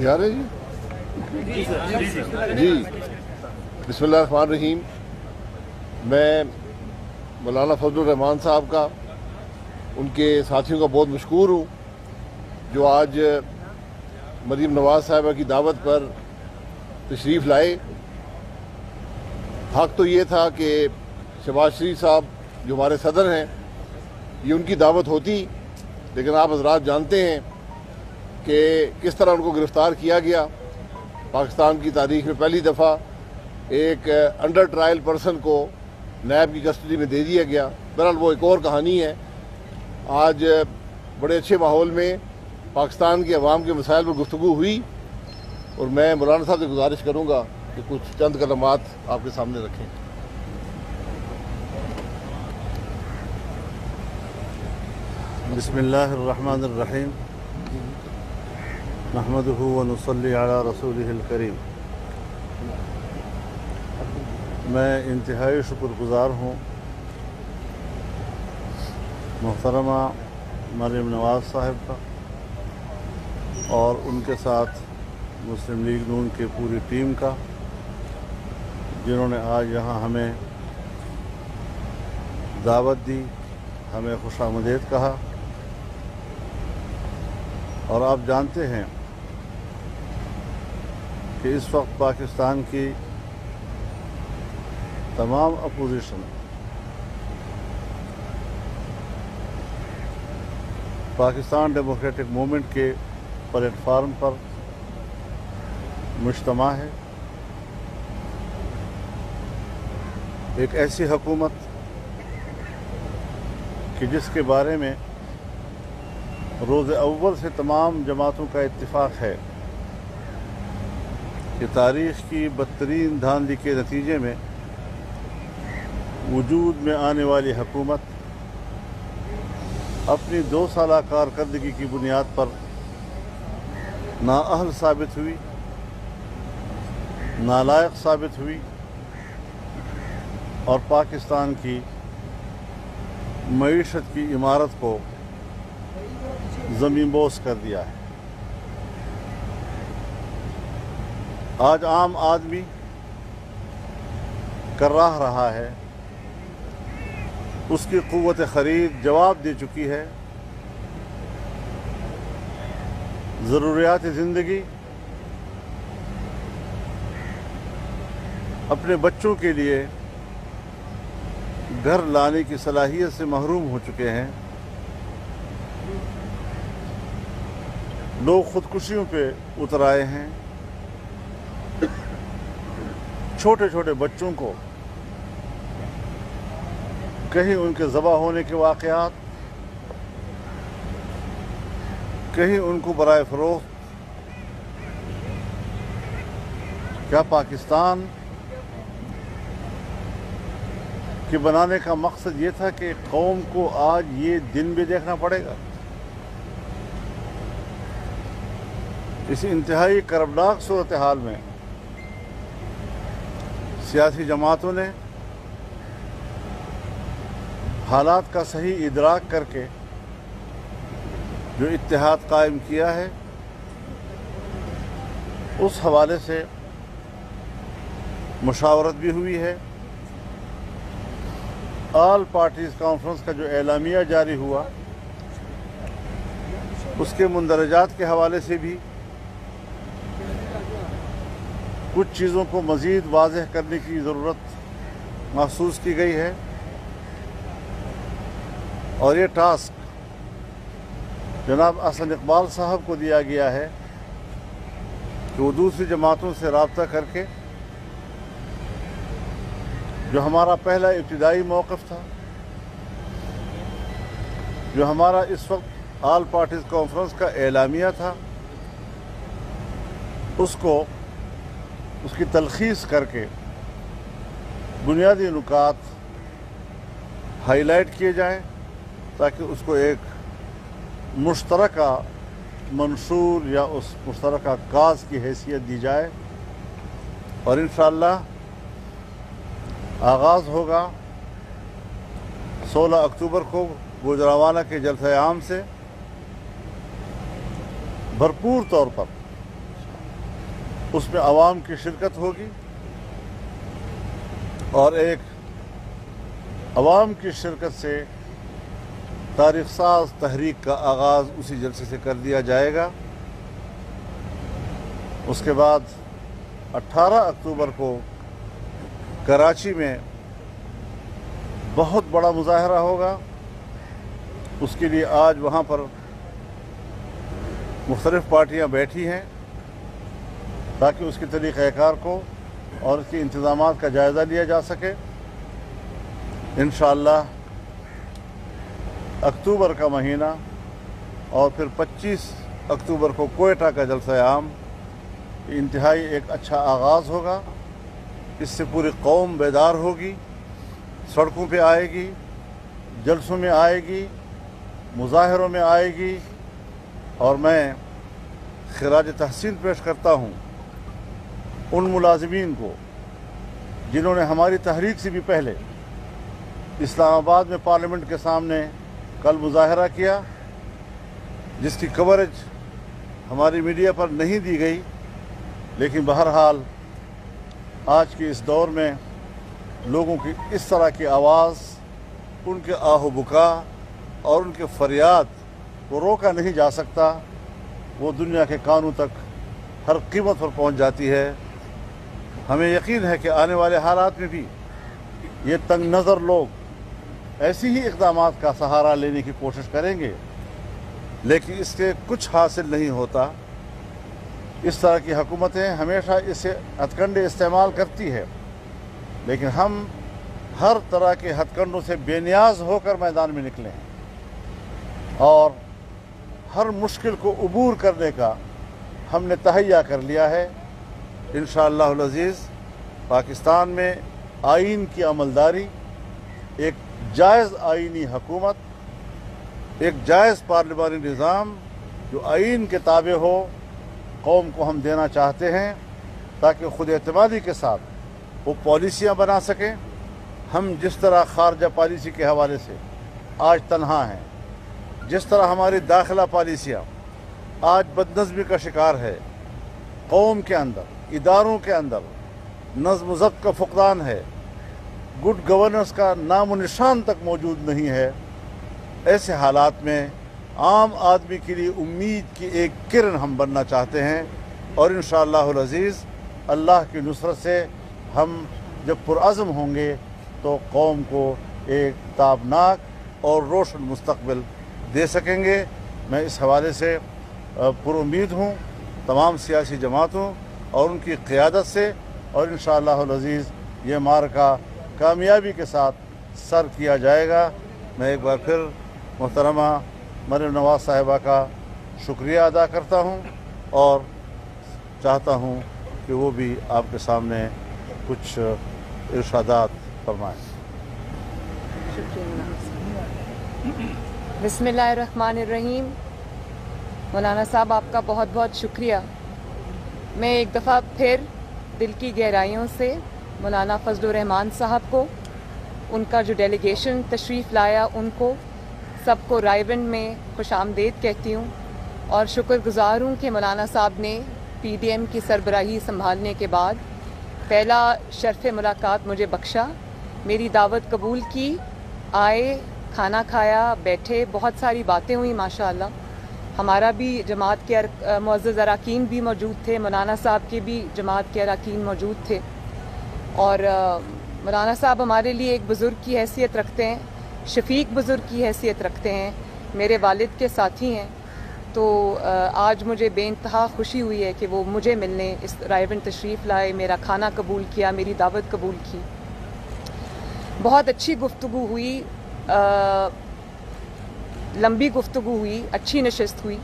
تیار ہے جی بسم اللہ الرحمن الرحیم. میں مولانا فضل الرحمان صاحب کا ان کے ساتھیوں کا بہت مشکور ہوں جو آج مریم نواز صاحبہ کی دعوت پر تشریف لائے. حق تو یہ تھا کہ شہباز شریف صاحب جو ہمارے صدر ہیں یہ ان کی دعوت ہوتی، لیکن آپ حضرات جانتے ہیں کہ کس طرح ان کو گرفتار کیا گیا. پاکستان کی تاریخ میں پہلی دفعہ ایک انڈر ٹرائل پرسن کو نیب کی کسٹڈی میں دے دیا گیا. بہرحال وہ ایک اور کہانی ہے. آج بڑے اچھے ماحول میں پاکستان کے عوام کے مسائل پر گفتگو ہوئی اور میں مولانا صاحب سے گزارش کروں گا کہ کچھ چند کلمات آپ کے سامنے رکھیں. بسم اللہ الرحمن الرحیم نحمدہ ونصلی علی رسولہ الکریم. میں انتہائی شکر گزار ہوں محترمہ مریم نواز صاحب کا اور ان کے ساتھ مسلم لیگ نون کی پوری ٹیم کا، جنہوں نے آج یہاں ہمیں دعوت دی، ہمیں خوش آمدید کہا. اور آپ جانتے ہیں کہ اس وقت پاکستان کی تمام اپوزیشن پاکستان ڈیموکریٹک موومنٹ کے پلیٹ فارم پر مجتمع ہے. ایک ایسی حکومت کہ جس کے بارے میں روز اول سے تمام جماعتوں کا اتفاق ہے کہ تاریخ کی بدترین دھاندلی کے نتیجے میں وجود میں آنے والی حکومت اپنی 2 سالہ کارکردگی کی بنیاد پر نااہل ثابت ہوئی، نالائق ثابت ہوئی اور پاکستان کی معیشت کی عمارت کو زمین بوس کر دیا ہے. آج عام آدمی کراہ رہا ہے، اس کی قوت خرید جواب دے چکی ہے. ضروریات زندگی اپنے بچوں کے لیے گھر لانے کی صلاحیت سے محروم ہو چکے ہیں. لوگ خودکشیوں پہ اتر آئے ہیں. چھوٹے چھوٹے بچوں کو کہیں ان کے ذبح ہونے کے واقعات، کہیں ان کو برائے فروخت. کیا پاکستان کے بنانے کا مقصد یہ تھا کہ قوم کو آج یہ دن بھی دیکھنا پڑے گا؟ اس انتہائی کربناک صورتحال میں سیاسی جماعتوں نے حالات کا صحیح ادراک کر کے جو اتحاد قائم کیا ہے، اس حوالے سے مشاورت بھی ہوئی ہے. آل پارٹیز کانفرنس کا جو اعلامیہ جاری ہوا، اس کے مندرجات کے حوالے سے بھی کچھ چیزوں کو مزید واضح کرنے کی ضرورت محسوس کی گئی ہے. اور یہ ٹاسک جناب احسن اقبال صاحب کو دیا گیا ہے کہ وہ دوسری جماعتوں سے رابطہ کر کے جو ہمارا پہلا ابتدائی موقف تھا، جو ہمارا اس وقت آل پارٹیز کانفرنس کا اعلامیہ تھا، اس کی تلخیص کر کے بنیادی نکات ہائی لائٹ کیے جائیں تاکہ اس کو ایک مشترکہ منشور یا اس مشترکہ کاز کی حیثیت دی جائے. اور انشاءاللہ آغاز ہوگا 16 اکتوبر کو گوجرانوالہ کے جلسہ عام سے بھرپور طور پر اس میں عوام کی شرکت ہوگی اور ایک عوام کی شرکت سے تاریخ ساز تحریک کا آغاز اسی جلسے سے کر دیا جائے گا۔ اس کے بعد 18 اکتوبر کو کراچی میں بہت بڑا مظاہرہ ہوگا۔ اس کے لیے آج وہاں پر مختلف پارٹیاں بیٹھی ہیں تاکہ اس کے طریقہ کار کو اور اس کے انتظامات کا جائزہ لیا جا سکے۔ انشاءاللہ اکتوبر کا مہینہ اور پھر 25 اکتوبر کو کوئٹہ کا جلسہ عام انتہائی ایک اچھا آغاز ہوگا۔ اس سے پوری قوم بیدار ہوگی، سڑکوں پہ آئے گی، جلسوں میں آئے گی، مظاہروں میں آئے گی، اور میں خراج تحسین پیش کرتا ہوں ان ملازمین کو جنہوں نے ہماری تحریک سے بھی پہلے اسلام آباد میں پارلیمنٹ کے سامنے کل مظاہرہ کیا، جس کی کوریج ہماری میڈیا پر نہیں دی گئی، لیکن بہرحال آج کے اس دور میں لوگوں کی اس طرح کی آواز، ان کے آہ و بکا اور ان کے فریاد کو روکا نہیں جا سکتا۔ وہ دنیا کے کانوں تک ہر قیمت پر پہنچ جاتی ہے۔ ہمیں یقین ہے کہ آنے والے حالات میں بھی یہ تنگ نظر لوگ ایسی ہی اقدامات کا سہارا لینے کی کوشش کریں گے، لیکن اس سے کچھ حاصل نہیں ہوتا۔ اس طرح کی حکومتیں ہمیشہ اسے ہتھ کنڈے استعمال کرتی ہے، لیکن ہم ہر طرح کے ہتھ کنڈوں سے بے نیاز ہو کر میدان میں نکلے ہیں اور ہر مشکل کو عبور کرنے کا ہم نے تہیہ کر لیا ہے۔ انشاءاللہ العزیز پاکستان میں آئین کی عملداری، ایک جائز آئینی حکومت، ایک جائز پارلیمانی نظام جو آئین کے تابع ہو، قوم کو ہم دینا چاہتے ہیں تاکہ خود اعتمادی کے ساتھ وہ پالیسیاں بنا سکیں۔ ہم جس طرح خارجہ پالیسی کے حوالے سے آج تنہا ہیں، جس طرح ہماری داخلہ پالیسیاں آج بدنظمی کا شکار ہے، قوم کے اندر، اداروں کے اندر نظم و ضبط کا فقدان ہے، گڈ گورننس کا نام و نشان تک موجود نہیں ہے، ایسے حالات میں عام آدمی کے لیے امید کی ایک کرن ہم بننا چاہتے ہیں، اور انشاءاللہ العزیز اللہ کی نصرت سے ہم جب پرعزم ہوں گے تو قوم کو ایک تابناک اور روشن مستقبل دے سکیں گے۔ میں اس حوالے سے پر امید ہوں تمام سیاسی جماعتوں اور ان کی قیادت سے، اور انشاءاللہ العزیز یہ معرکہ کامیابی کے ساتھ سر کیا جائے گا۔ میں ایک بار پھر محترمہ مریم نواز صاحبہ کا شکریہ ادا کرتا ہوں اور چاہتا ہوں کہ وہ بھی آپ کے سامنے کچھ ارشادات فرمائیں۔ بسم اللہ الرحمن الرحیم۔ مولانا صاحب آپ کا بہت بہت شکریہ۔ میں ایک دفعہ پھر دل کی گہرائیوں سے مولانا فضل الرحمان صاحب کو، ان کا جو ڈیلیگیشن تشریف لایا، ان کو سب کو رائے ونڈ میں خوش آمدید کہتی ہوں، اور شکر گزار ہوں کہ مولانا صاحب نے پی ڈی ایم کی سربراہی سنبھالنے کے بعد پہلا شرف ملاقات مجھے بخشا، میری دعوت قبول کی، آئے، کھانا کھایا، بیٹھے، بہت ساری باتیں ہوئیں ماشاءاللہ۔ ہمارا بھی جماعت کے معزز اراکین بھی موجود تھے، مولانا صاحب کے بھی جماعت کے اراکین موجود تھے، اور مولانا صاحب ہمارے لیے ایک بزرگ کی حیثیت رکھتے ہیں، شفیق بزرگ کی حیثیت رکھتے ہیں، میرے والد کے ساتھی ہیں۔ تو آج مجھے بے انتہا خوشی ہوئی ہے کہ وہ مجھے ملنے اس رائے ونڈ تشریف لائے، میرا کھانا قبول کیا، میری دعوت قبول کی۔ بہت اچھی گفتگو ہوئی، لمبی گفتگو ہوئی، اچھی نشست ہوئی،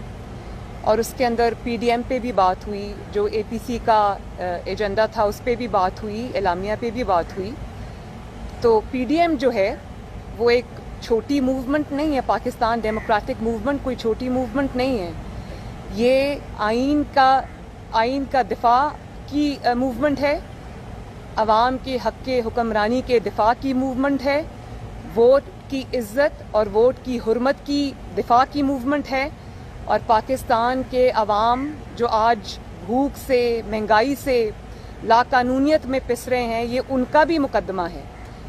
اور اس کے اندر پی ڈی ایم پہ بھی بات ہوئی، جو اے پی سی کا ایجنڈا تھا اس پہ بھی بات ہوئی، اعلامیہ پہ بھی بات ہوئی۔ تو پی ڈی ایم جو ہے وہ ایک چھوٹی موومنٹ نہیں ہے، پاکستان ڈیموکریٹک موومنٹ کوئی چھوٹی موومنٹ نہیں ہے، یہ آئین کا دفاع کی موومنٹ ہے، عوام کے حق کے حکمرانی کے دفاع کی موومنٹ ہے، ووٹ کی عزت اور ووٹ کی حرمت کی دفاع کی موومنٹ ہے، اور پاکستان کے عوام جو آج بھوک سے، مہنگائی سے، لاقانونیت میں پس رہے ہیں، یہ ان کا بھی مقدمہ ہے،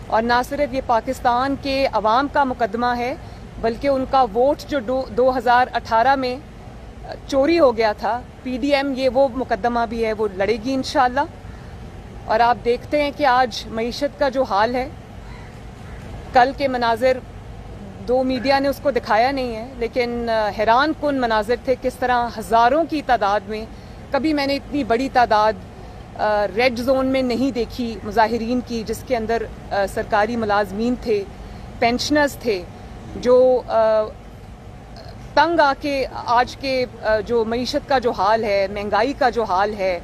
اور نہ صرف یہ پاکستان کے عوام کا مقدمہ ہے بلکہ ان کا ووٹ جو 2018 میں چوری ہو گیا تھا، پی ڈی ایم، یہ وہ مقدمہ بھی ہے، وہ لڑے گی انشاءاللہ۔ اور آپ دیکھتے ہیں کہ آج معیشت کا جو حال ہے، کل کے مناظر دو میڈیا نے اس کو دکھایا نہیں ہے لیکن حیران کن مناظر تھے، کس طرح ہزاروں کی تعداد میں، کبھی میں نے اتنی بڑی تعداد ریڈ زون میں نہیں دیکھی مظاہرین کی، جس کے اندر سرکاری ملازمین تھے، پینشنرز تھے، جو تنگ آ کے آج کے جو معیشت کا جو حال ہے، مہنگائی کا جو حال ہے،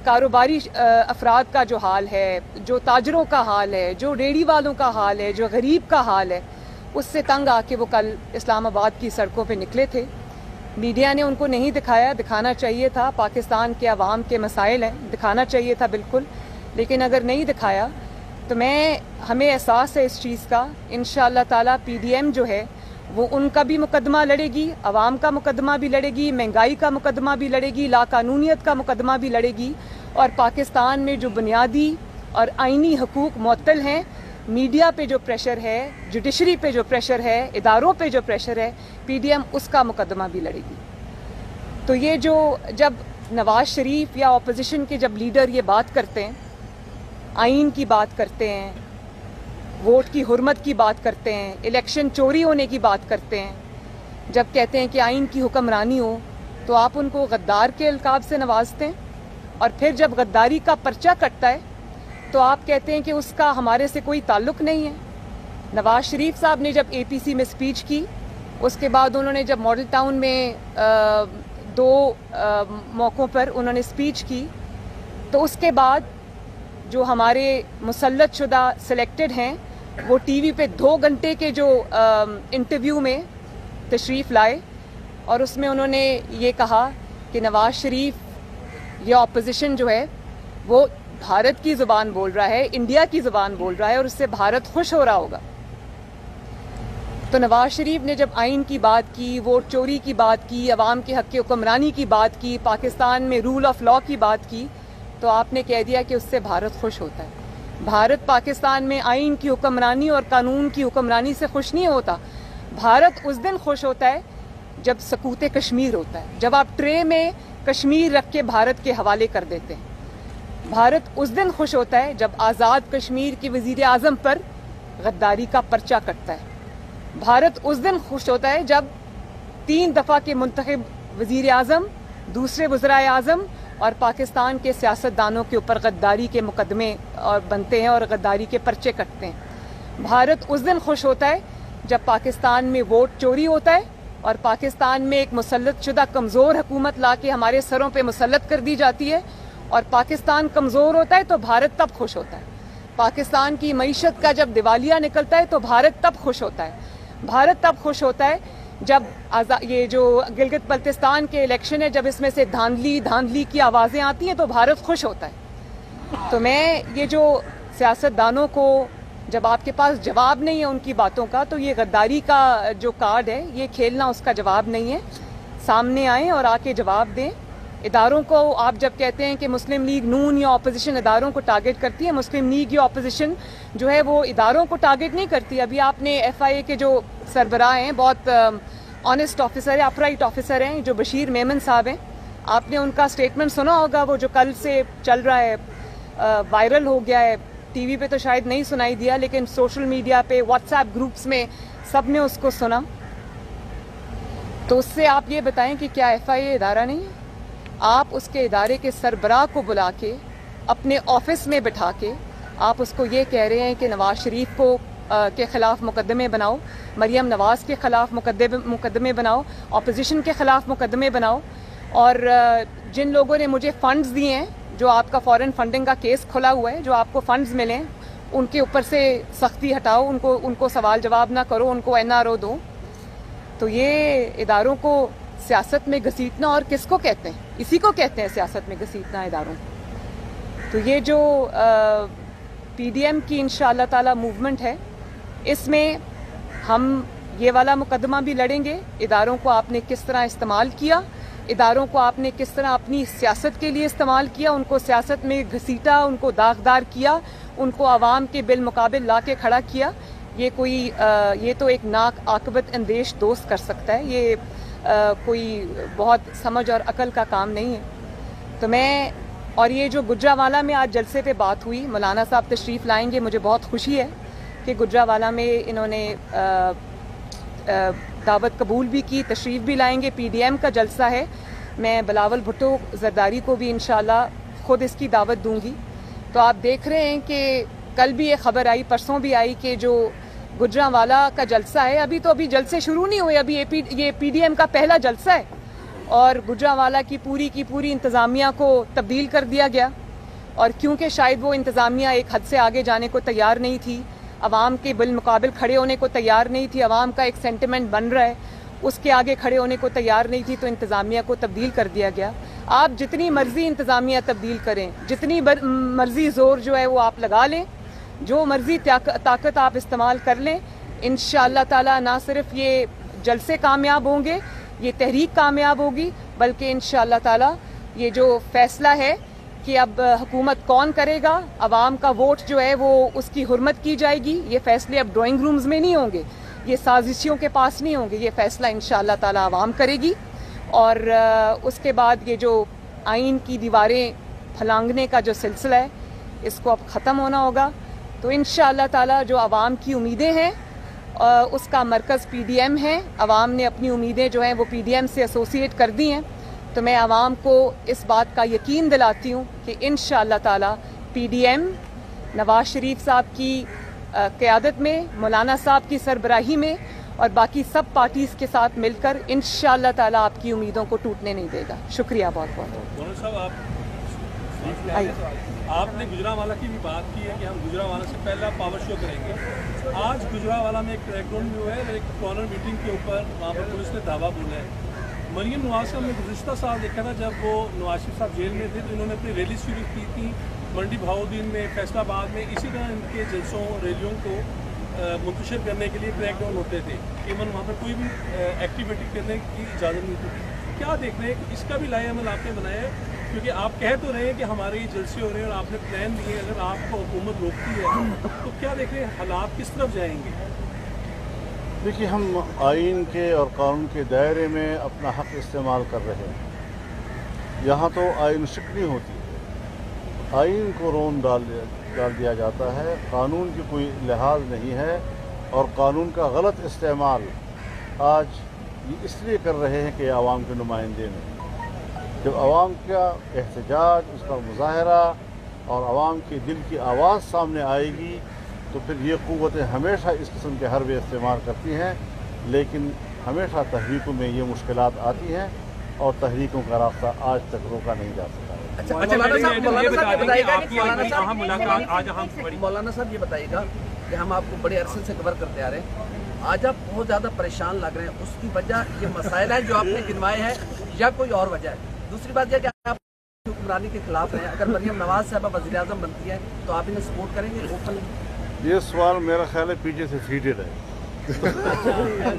کاروباری افراد کا جو حال ہے، جو تاجروں کا حال ہے، جو ریڑھی والوں کا حال ہے، جو غریب کا حال ہے، اس سے تنگ آ کے وہ کل اسلام آباد کی سڑکوں پہ نکلے تھے۔ میڈیا نے ان کو نہیں دکھایا، دکھانا چاہیے تھا، پاکستان کے عوام کے مسائل ہیں، دکھانا چاہیے تھا بالکل، لیکن اگر نہیں دکھایا تو ہمیں احساس ہے اس چیز کا، انشاءاللہ تعالیٰ پی ڈی ایم جو ہے وہ ان کا بھی مقدمہ لڑے گی، عوام کا مقدمہ بھی لڑے گی، مہنگائی کا مقدمہ بھی لڑے گی، لاقانونیت کا مقدمہ بھی لڑے گی، اور پاکستان میں جو بنیادی اور آئینی حقوق معطل ہیں، میڈیا پہ جو پریشر ہے، جوڈیشری پہ جو پریشر ہے، اداروں پہ جو پریشر ہے، پی ڈی ایم اس کا مقدمہ بھی لڑے گی۔ تو یہ جو جب نواز شریف یا اپوزیشن کے جب لیڈر یہ بات کرتے ہیں، آئین کی بات کرتے ہیں، ووٹ کی حرمت کی بات کرتے ہیں، الیکشن چوری ہونے کی بات کرتے ہیں، جب کہتے ہیں کہ آئین کی حکمرانی ہو، تو آپ ان کو غدار کے القاب سے نوازتے ہیں، اور پھر جب غداری کا پرچہ کٹتا ہے تو آپ کہتے ہیں کہ اس کا ہمارے سے کوئی تعلق نہیں ہے۔ نواز شریف صاحب نے جب اے پی سی میں سپیچ کی، اس کے بعد انہوں نے جب ماڈل ٹاؤن میں دو موقعوں پر انہوں نے سپیچ کی، تو اس کے بعد جو ہمارے مسلط شدہ سلیکٹڈ ہیں وہ ٹی وی پہ 2 گھنٹے کے جو انٹرویو میں تشریف لائے، اور اس میں انہوں نے یہ کہا کہ نواز شریف یا اپوزیشن جو ہے وہ بھارت کی زبان بول رہا ہے، انڈیا کی زبان بول رہا ہے، اور اس سے بھارت خوش ہو رہا ہوگا۔ تو نواز شریف نے جب آئین کی بات کی، ووٹ چوری کی بات کی، عوام کے حق کی حکمرانی کی بات کی، پاکستان میں رول آف لا کی بات کی، تو آپ نے کہہ دیا کہ اس سے بھارت خوش ہوتا ہے۔ بھارت پاکستان میں آئین کی حکمرانی اور قانون کی حکمرانی سے خوش نہیں ہوتا۔ بھارت اس دن خوش ہوتا ہے جب سکوت کشمیر ہوتا ہے، جب آپ ٹرے میں کشمیر رکھ کے بھارت کے حوالے کر دیتے ہیں۔ بھارت اس دن خوش ہوتا ہے جب آزاد کشمیر کی وزیر اعظم پر غداری کا پرچہ کٹتا ہے۔ بھارت اس دن خوش ہوتا ہے جب 3 دفعہ کے منتخب وزیر اعظم، دوسرے وزرائے اعظم اور پاکستان کے سیاستدانوں کے اوپر غداری کے مقدمے اور بنتے ہیں اور غداری کے پرچے کٹتے ہیں۔ بھارت اس دن خوش ہوتا ہے جب پاکستان میں ووٹ چوری ہوتا ہے اور پاکستان میں ایک مسلط شدہ کمزور حکومت لا کے ہمارے سروں پہ مسلط کر دی جاتی ہے، اور پاکستان کمزور ہوتا ہے تو بھارت تب خوش ہوتا ہے۔ پاکستان کی معیشت کا جب دیوالیہ نکلتا ہے تو بھارت تب خوش ہوتا ہے۔ بھارت تب خوش ہوتا ہے جب یہ جو گلگت بلتستان کے الیکشن ہے، جب اس میں سے دھاندلی کی آوازیں آتی ہیں تو بھارت خوش ہوتا ہے۔ تو میں یہ جو سیاستدانوں کو جب آپ کے پاس جواب نہیں ہے ان کی باتوں کا، تو یہ غداری کا جو کارڈ ہے یہ کھیلنا اس کا جواب نہیں ہے۔ سامنے آئیں اور آ کے جواب دیں۔ اداروں کو آپ جب کہتے ہیں کہ مسلم لیگ نون یا اپوزیشن اداروں کو ٹارگٹ کرتی ہے، مسلم لیگ یا اپوزیشن جو ہے وہ اداروں کو ٹارگٹ نہیں کرتی۔ ابھی آپ نے ایف آئی اے کے جو سربراہ ہیں، بہت آنیسٹ آفیسر ہیں، اپرائٹ آفیسر ہیں، جو بشیر میمن صاحب ہیں، آپ نے ان کا سٹیٹمنٹ سنا ہوگا، وہ جو کل سے چل رہا ہے، وائرل ہو گیا ہے، ٹی وی پہ تو شاید نہیں سنائی دیا لیکن سوشل میڈیا پہ، واٹس ایپ گروپس میں سب نے اس کو سنا۔ تو اس سے آپ یہ بتائیں کہ کیا ایف آئی اے ادارہ نہیں ہے؟ آپ اس کے ادارے کے سربراہ کو بلا کے اپنے آفس میں بٹھا کے آپ اس کو یہ کہہ رہے ہیں کہ نواز شریف کو کے خلاف مقدمے بناؤ، مریم نواز کے خلاف مقدمے بناؤ، اپوزیشن کے خلاف مقدمے بناؤ، اور جن لوگوں نے مجھے فنڈز دیے ہیں، جو آپ کا فارن فنڈنگ کا کیس کھلا ہوا ہے، جو آپ کو فنڈز ملیں ان کے اوپر سے سختی ہٹاؤ، ان کو سوال جواب نہ کرو، ان کو این آر او دو۔ تو یہ اداروں کو سیاست میں گھسیٹنا اور کس کو کہتے ہیں؟ اسی کو کہتے ہیں سیاست میں گھسیٹنا اداروں کو۔ تو یہ جو پی ڈی ایم کی انشاءاللہ تعالی موومنٹ ہے، اس میں ہم یہ والا مقدمہ بھی لڑیں گے۔ اداروں کو آپ نے کس طرح استعمال کیا، اداروں کو آپ نے کس طرح اپنی سیاست کے لیے استعمال کیا، ان کو سیاست میں گھسیٹا، ان کو داغدار کیا، ان کو عوام کے بالمقابل لا کے کھڑا کیا، یہ تو ایک ناک عاقبت اندیش دوست کر سکتا ہے، یہ کوئی بہت سمجھ اور عقل کا کام نہیں ہے۔ تو اور یہ جو گجرانوالہ میں آج جلسے پہ بات ہوئی، مولانا صاحب تشریف لائیں گے، مجھے بہت خوشی ہے کہ گجرانوالہ میں انہوں نے دعوت قبول بھی کی، تشریف بھی لائیں گے۔ پی ڈی ایم کا جلسہ ہے، میں بلاول بھٹو زرداری کو بھی انشاءاللہ خود اس کی دعوت دوں گی۔ تو آپ دیکھ رہے ہیں کہ کل بھی یہ خبر آئی، پرسوں بھی آئی کہ جو گجرانوالہ کا جلسہ ہے، ابھی جلسے شروع نہیں ہوئے، ابھی یہ پی ڈی ایم کا پہلا جلسہ ہے، اور گجرانوالہ کی پوری انتظامیہ کو تبدیل کر دیا گیا، اور کیونکہ شاید وہ انتظامیہ ایک حد سے آگے جانے کو تیار نہیں تھی، عوام کے بالمقابل کھڑے ہونے کو تیار نہیں تھی، عوام کا ایک سینٹیمنٹ بن رہا ہے، اس کے آگے کھڑے ہونے کو تیار نہیں تھی، تو انتظامیہ کو تبدیل کر دیا گیا۔ آپ جتنی مرضی انتظامیہ تبدیل کریں، جتنی مرضی زور جو ہے وہ آپ لگا لیں، جو مرضی طاقت آپ استعمال کر لیں، انشاءاللہ تعالی نہ صرف یہ جلسے کامیاب ہوں گے، یہ تحریک کامیاب ہوگی، بلکہ انشاءاللہ تعالی یہ جو فیصلہ ہے کہ اب حکومت کون کرے گا، عوام کا ووٹ جو ہے وہ اس کی حرمت کی جائے گی، یہ فیصلے اب ڈرائنگ رومز میں نہیں ہوں گے، یہ سازشیوں کے پاس نہیں ہوں گے، یہ فیصلہ انشاءاللہ تعالی عوام کرے گی۔ اور اس کے بعد یہ جو آئین کی دیواریں پھلانگنے کا جو سلسلہ ہے، اس کو اب ختم ہونا ہوگا۔ تو انشاءاللہ تعالی جو عوام کی امیدیں ہیں، اس کا مرکز پی ڈی ایم ہے، عوام نے اپنی امیدیں جو ہیں وہ پی ڈی ایم سے ایسوسیٹ کر دی ہیں، تو میں عوام کو اس بات کا یقین دلاتی ہوں کہ انشاءاللہ تعالی P D M Nawaz Sharif صاحب کی قیادت میں، مولانا صاحب کی سربراہی میں اور باقی سب پارٹیز کے ساتھ مل کر انشاءاللہ تعالی آپ کی امیدوں کو ٹوٹنے نہیں دے گا۔ شکریہ بہت بہت۔ مولانا صاحب آپ نے گجرانوالہ کی بھی بات کی ہے کہ ہم گجرانوالہ سے پہلا پاور شو کریں گے۔ آج گجرانوالہ میں ایک کریک ڈاؤن بھی ہوا ہے، ایک کارنر میٹنگ کے اوپر وہاں پر پولیس نے دھاوا بولا ہے۔ مریم نواز صاحب نے گزشتہ سال دیکھا تھا جب وہ نواز شریف صاحب جیل میں تھے تو انہوں نے اپنی ریلی شروع کی تھی منڈی بہاؤدین میں، فیصل آباد میں، اسی طرح ان کے جلسوں ریلیوں کو منتشر کرنے کے لیے کریک ڈاؤن ہوتے تھے، ایون وہاں پر کوئی بھی ایکٹیویٹی کرنے کی اجازت نہیں تھی۔ کیا دیکھ رہے ہیں کہ اس کا بھی لائحہ عمل آپ نے بنایا ہے؟ کیونکہ آپ کہہ تو رہے ہیں کہ ہمارے یہ جلسے ہو رہے ہیں اور آپ نے پلان دیے، اگر آپ کو حکومت روکتی ہے تو کیا دیکھ رہے ہیں حالات کس طرف جائیں گے؟ دیکھیے، ہم آئین کے اور قانون کے دائرے میں اپنا حق استعمال کر رہے ہیں۔ یہاں تو آئین شکنی ہوتی ہے، آئین کو رون ڈال دیا جاتا ہے، قانون کی کوئی لحاظ نہیں ہے، اور قانون کا غلط استعمال آج یہ اس لیے کر رہے ہیں کہ عوام کے نمائندے نہیں۔ جب عوام کا احتجاج، اس کا مظاہرہ اور عوام کے دل کی آواز سامنے آئے گی تو پھر یہ قوتیں ہمیشہ اس قسم کے حربے استعمال کرتی ہیں، لیکن ہمیشہ تحریکوں میں یہ مشکلات آتی ہیں اور تحریکوں کا راستہ آج تک روکا نہیں جا سکا ہے۔ مولانا صاحب یہ بتائیے گا کہ ہم آپ کو بڑے عرصے سے کور کرتے آ رہے ہیں، آج آپ بہت زیادہ پریشان لگ رہے ہیں، اس کی وجہ یہ مسائل ہیں جو آپ نے گنوائے ہیں یا کوئی اور وجہ ہے؟ دوسری بات یہ کہ آپ حکمرانی کے خلاف ہیں، اگر مریم نواز صاحبہ وزیر اعظم بنتی ہے تو آپ انہیں سپورٹ کریں گے اوپن؟ یہ سوال میرا خیال ہے پیچھے سے فیڈڈ ہے،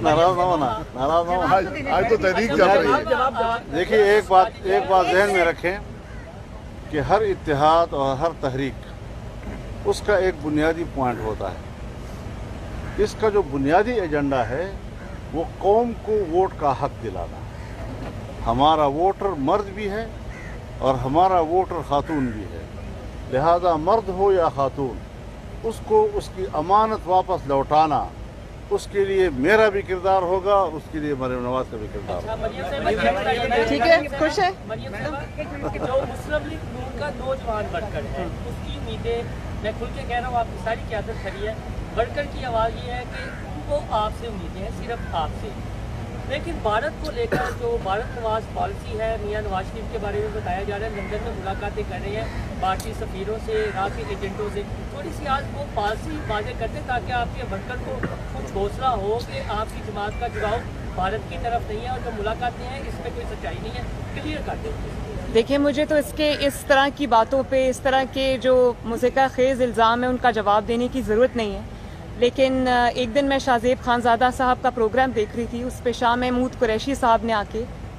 ناراض نہ ہونا، ناراض نہ ہونا۔ آج تو تحریک چل رہی ہے۔ دیکھیے، ایک بات ذہن میں رکھیں کہ ہر اتحاد اور ہر تحریک اس کا ایک بنیادی پوائنٹ ہوتا ہے۔ اس کا جو بنیادی ایجنڈا ہے وہ قوم کو ووٹ کا حق دلانا۔ ہمارا ووٹر مرد بھی ہے اور ہمارا ووٹر خاتون بھی ہے، لہذا مرد ہو یا خاتون، اس کو اس کی امانت واپس لوٹانا، اس کے لیے میرا بھی کردار ہوگا اور اس کے لیے مریم نواز کا بھی کردار ہوگا۔ ٹھیک ہے، خوش ہے؟ جو مسلم لیگ نون کا نوجوان ورکر ہے، اس کی امیدیں، میں کھل کے کہہ رہا ہوں، آپ کی ساری قیادت کھڑی ہے، ورکر کی آواز یہ ہے کہ ان کو آپ سے امیدیں ہیں، صرف آپ سے۔ لیکن بھارت کو لے کر جو بھارت نواز پالیسی ہے، میاں نواز شریف کے بارے میں بتایا جا رہا ہے، لندن میں ملاقاتیں کر رہے ہیں بھارتی سفیروں سے، عراقی ایجنٹوں سے، تھوڑی سی آج وہ پالیسی واضح کرتے تاکہ آپ کے ورکر کو کچھ حوصلہ ہو کہ آپ کی جماعت کا جڑاؤ بھارت کی طرف نہیں ہے اور جو ملاقاتیں ہیں اس میں کوئی سچائی نہیں ہے، کلیئر کر دیں۔ دیکھیں، مجھے تو اس طرح کی باتوں پہ، اس طرح کے جو مضحکہ خیز الزام ہیں ان کا جواب دینے کی ضرورت نہیں ہے، لیکن ایک دن میں شاہ زیب خان زادہ صاحب کا پروگرام دیکھ رہی تھی، اس پہ شاہ محمود قریشی صاحب نے آ کے